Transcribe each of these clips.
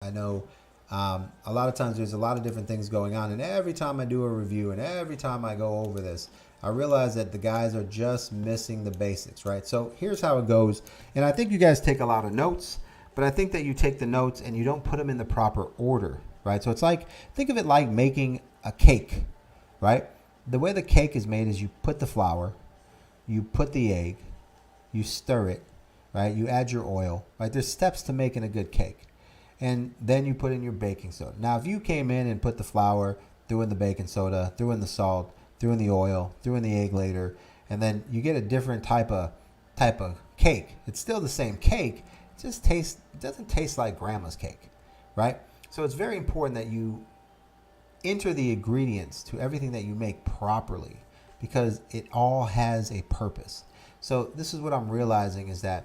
I know a lot of times there's a lot of different things going on, and every time I do a review and every time I go over this, I realize that the guys are just missing the basics, right? So here's how it goes, and I think you guys take a lot of notes, but I think that you take the notes and you don't put them in the proper order, right? So it's like, think of it like making a cake, right? The way the cake is made is you put the flour, you put the egg, you stir it, right? You add your oil, right? There's steps to making a good cake. And then you put in your baking soda. Now, if you came in and put the flour, threw in the baking soda, threw in the salt, threw in the oil, threw in the egg later, and then you get a different type of cake. It's still the same cake. It doesn't taste like grandma's cake, right? So it's very important that you enter the ingredients to everything that you make properly because it all has a purpose. So this is what I'm realizing is that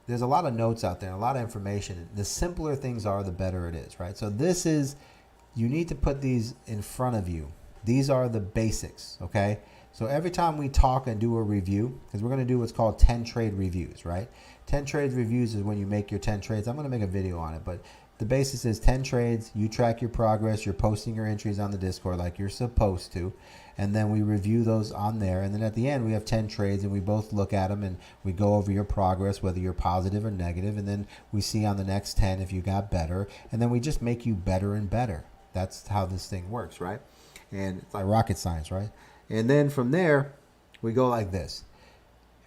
there's a lot of notes out there, a lot of information. The simpler things are, the better it is, right? So this is, you need to put these in front of you. These are the basics, okay? So every time we talk and do a review, because we're going to do what's called 10 trade reviews, right? 10 trade reviews is when you make your 10 trades. I'm going to make a video on it, but the basis is 10 trades. You track your progress. You're posting your entries on the Discord like you're supposed to. And then we review those on there. And then at the end, we have 10 trades and we both look at them and we go over your progress, whether you're positive or negative. And then we see on the next 10 if you got better. And then we just make you better and better. That's how this thing works, right? And it's like rocket science, right? And then from there, we go like this.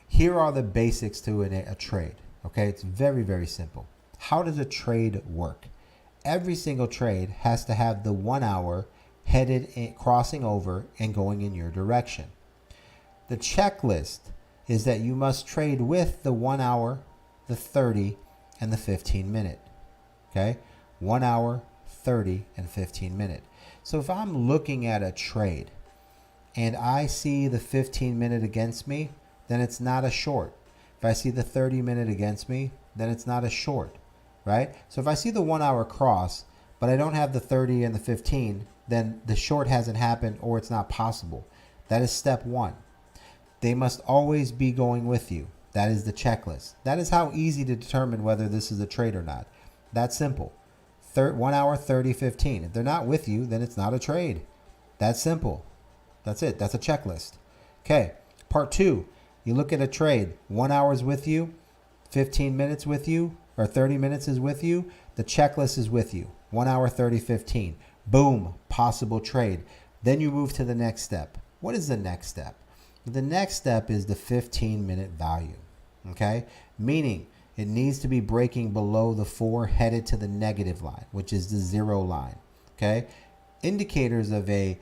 Here are the basics to a trade. Okay, it's very, very simple. How does a trade work? Every single trade has to have the 1 hour headed in, crossing over and going in your direction. The checklist is that you must trade with the 1 hour, the 30, and the 15 minute. Okay, 1 hour, 30, and 15 minute. So if I'm looking at a trade and I see the 15 minute against me, then it's not a short. If I see the 30 minute against me, then it's not a short, right? So if I see the 1 hour cross, but I don't have the 30 and the 15, then the short hasn't happened or it's not possible. That is step one. They must always be going with you. That is the checklist. That is how easy to determine whether this is a trade or not. That's simple. 1 hour, 30, 15. If they're not with you, then it's not a trade. That's simple. That's it. That's a checklist. Okay. Part two, you look at a trade. 1 hour is with you, 15 minutes with you, or 30 minutes is with you. The checklist is with you. 1 hour, 30, 15. Boom. Possible trade. Then you move to the next step. What is the next step? The next step is the 15-minute value. Okay? Meaning it needs to be breaking below the 4 headed to the negative line, which is the 0 line. Okay? Indicators of a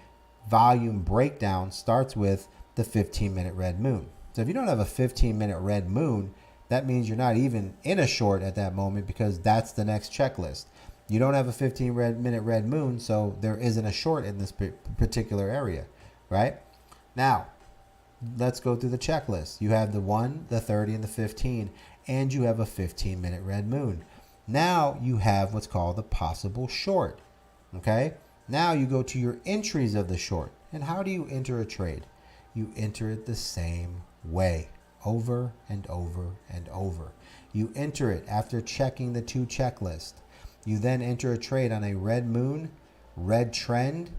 volume breakdown starts with the 15-minute red moon. So if you don't have a 15-minute red moon, that means you're not even in a short at that moment because that's the next checklist. You don't have a 15-minute red moon, so there isn't a short in this particular area, right? Now, let's go through the checklist. You have the 1, the 30, and the 15, and you have a 15-minute red moon. Now you have what's called the possible short, okay? Now you go to your entries of the short. And how do you enter a trade? You enter it the same way, over and over and over. You enter it after checking the 2 checklists. You then enter a trade on a red moon, red trend,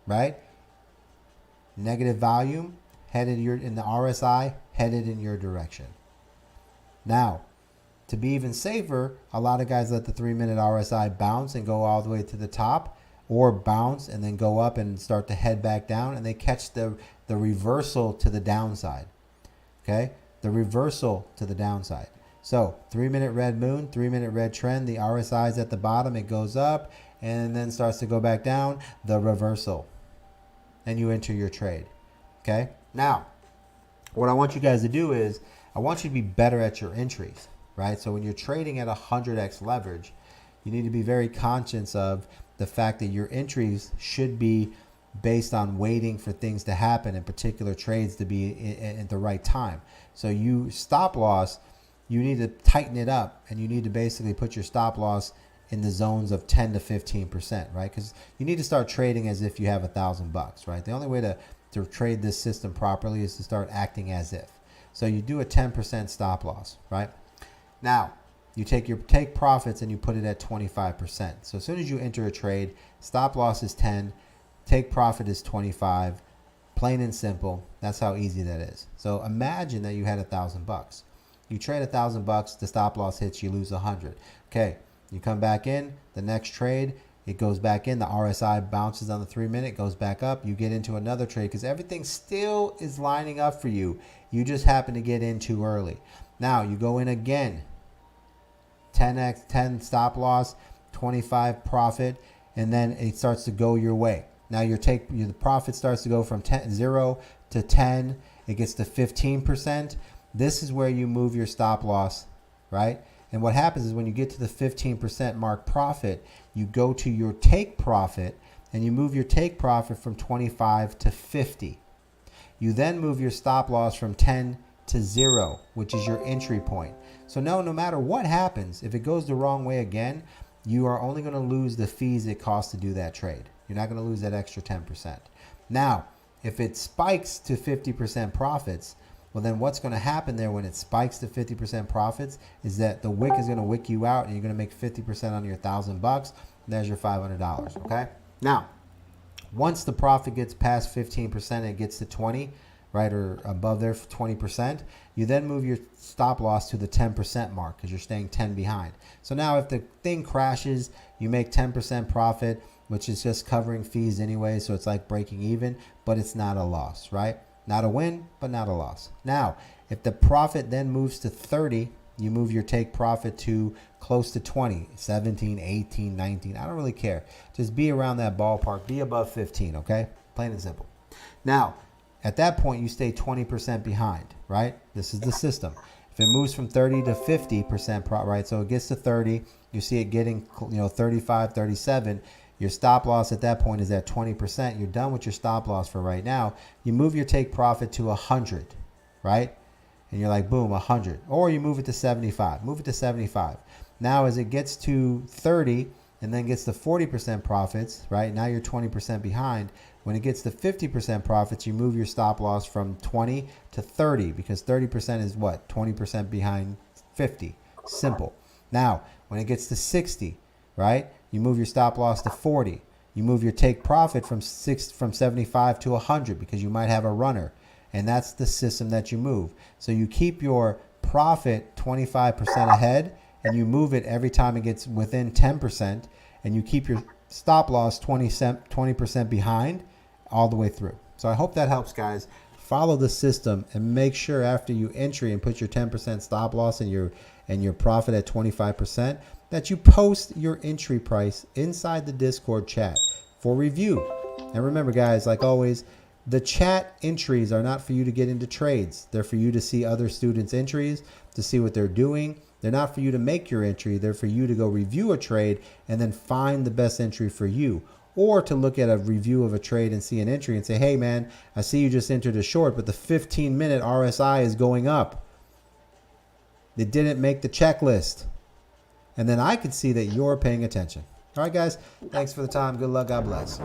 right? Negative volume, headed in the RSI, headed in your direction. Now, to be even safer, a lot of guys let the 3-minute RSI bounce and go all the way to the top, or bounce and then go up and start to head back down, and they catch the reversal to the downside. Okay? The reversal to the downside. So 3-minute red moon, 3-minute red trend, the RSI is at the bottom, it goes up and then starts to go back down, the reversal. And you enter your trade. Okay? Now, what I want you guys to do is, I want you to be better at your entries, right? So when you're trading at 100x leverage, you need to be very conscious of the fact that your entries should be based on waiting for things to happen in particular trades to be at the right time. So you stop loss, you need to tighten it up, and you need to basically put your stop loss in the zones of 10 to 15%, right? Because you need to start trading as if you have $1,000, right? The only way to trade this system properly is to start acting as if. So you do a 10% stop loss, right? Now, you take your take profits and you put it at 25%. So as soon as you enter a trade, stop loss is 10, take profit is 25, plain and simple. That's how easy that is. So imagine that you had $1,000. You trade $1,000, the stop loss hits, you lose 100. Okay, you come back in, the next trade, it goes back in, the RSI bounces on the 3-minute, goes back up, you get into another trade because everything still is lining up for you. You just happen to get in too early. Now you go in again, 10x, 10 stop loss, 25 profit, and then it starts to go your way. Now the profit starts to go from 0 to 10, it gets to 15%. This is where you move your stop loss, right? And what happens is when you get to the 15% mark profit, you go to your take profit and you move your take profit from 25 to 50. You then move your stop loss from 10 to 0, which is your entry point. So no matter what happens, if it goes the wrong way again, you are only going to lose the fees it costs to do that trade. You're not going to lose that extra 10%. Now, if it spikes to 50% profits, well, then what's going to happen there when it spikes to 50% profits is that the wick is going to wick you out and you're going to make 50% on your $1,000. There's your $500. Okay. Now, once the profit gets past 15%, it gets to 20, right, or above there for 20%, you then move your stop loss to the 10% mark because you're staying 10 behind. So now if the thing crashes, you make 10% profit, which is just covering fees anyway. So it's like breaking even, but it's not a loss, right? Not a win, but not a loss. Now, if the profit then moves to 30, you move your take profit to close to 20, 17, 18, 19. I don't really care. Just be around that ballpark. Be above 15, okay? Plain and simple. Now, at that point, you stay 20% behind, right? This is the system. If it moves from 30 to 50%, right? So it gets to 30. You see it getting, 35, 37. Your stop loss at that point is at 20%. You're done with your stop loss for right now. You move your take profit to 100, right? And you're like, boom, 100. Or you move it to 75. Move it to 75. Now as it gets to 30 and then gets to 40% profits, right? Now you're 20% behind. When it gets to 50% profits, you move your stop loss from 20 to 30 because 30% is what? 20% behind 50. Simple. Now, when it gets to 60, right? You move your stop loss to 40. You move your take profit from 75 to 100 because you might have a runner. And that's the system that you move. So you keep your profit 25% ahead and you move it every time it gets within 10%, and you keep your stop loss 20% behind all the way through. So I hope that helps, guys. Follow the system and make sure after you entry and put your 10% stop loss and your profit at 25%, that you post your entry price inside the Discord chat for review. And remember, guys, like always, the chat entries are not for you to get into trades. They're for you to see other students' entries, to see what they're doing. They're not for you to make your entry. They're for you to go review a trade and then find the best entry for you. Or to look at a review of a trade and see an entry and say, hey, man, I see you just entered a short, but the 15-minute RSI is going up. It didn't make the checklist. And then I could see that you're paying attention. All right, guys, thanks for the time. Good luck. God bless.